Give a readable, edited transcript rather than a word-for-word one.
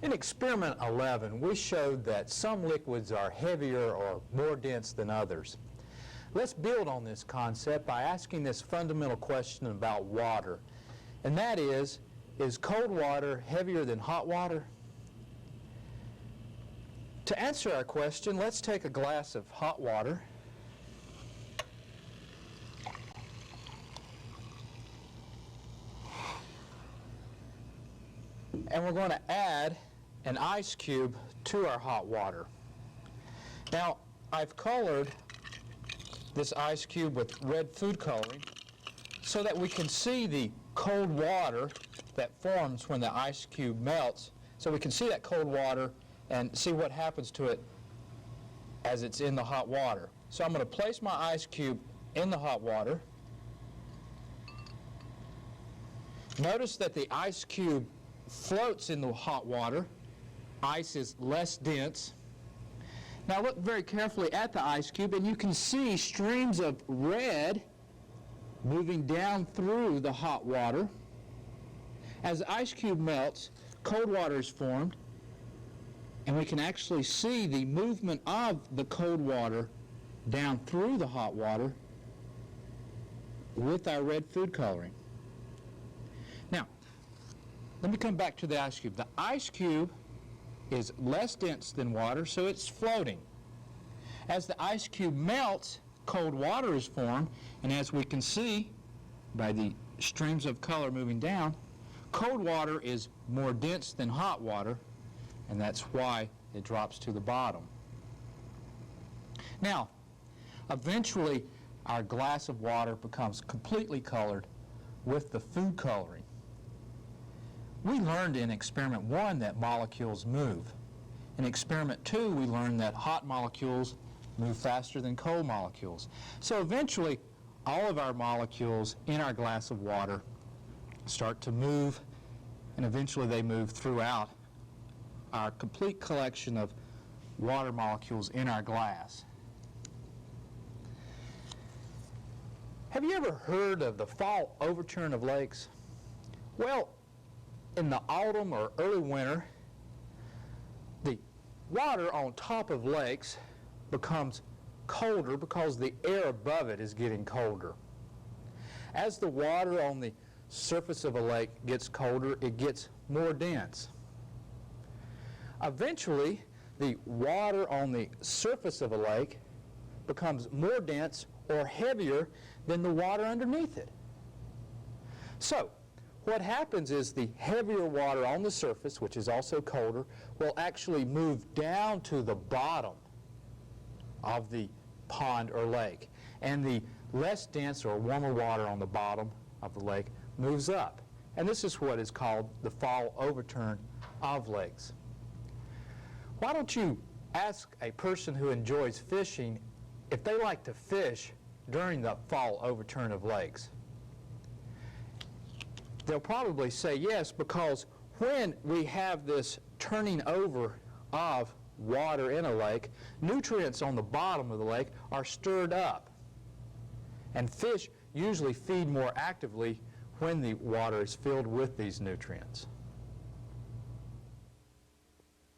In experiment 11, we showed that some liquids are heavier or more dense than others. Let's build on this concept by asking this fundamental question about water, and that is cold water heavier than hot water? To answer our question, let's take a glass of hot water and we're going to add an ice cube to our hot water. Now, I've colored this ice cube with red food coloring so that we can see the cold water that forms when the ice cube melts, so we can see that cold water and see what happens to it as it's in the hot water. So I'm going to place my ice cube in the hot water. Notice that the ice cube floats in the hot water. Ice is less dense. Now look very carefully at the ice cube and you can see streams of red moving down through the hot water. As the ice cube melts, cold water is formed, and we can actually see the movement of the cold water down through the hot water with our red food coloring. Now, let me come back to the ice cube. The ice cube is less dense than water, so it's floating. As the ice cube melts, cold water is formed, and as we can see by the streams of color moving down, cold water is more dense than hot water, and that's why it drops to the bottom. Now, eventually our glass of water becomes completely colored with the food coloring. We learned in experiment 1 that molecules move. In experiment 2, we learned that hot molecules move faster than cold molecules. So eventually, all of our molecules in our glass of water start to move, and eventually they move throughout our complete collection of water molecules in our glass. Have you ever heard of the fall overturn of lakes? Well, in the autumn or early winter, the water on top of lakes becomes colder because the air above it is getting colder. As the water on the surface of a lake gets colder, it gets more dense. Eventually, the water on the surface of a lake becomes more dense or heavier than the water underneath it. So, what happens is the heavier water on the surface, which is also colder, will actually move down to the bottom of the pond or lake. And the less dense or warmer water on the bottom of the lake moves up. And this is what is called the fall overturn of lakes. Why don't you ask a person who enjoys fishing if they like to fish during the fall overturn of lakes? They'll probably say yes, because when we have this turning over of water in a lake, nutrients on the bottom of the lake are stirred up. And fish usually feed more actively when the water is filled with these nutrients.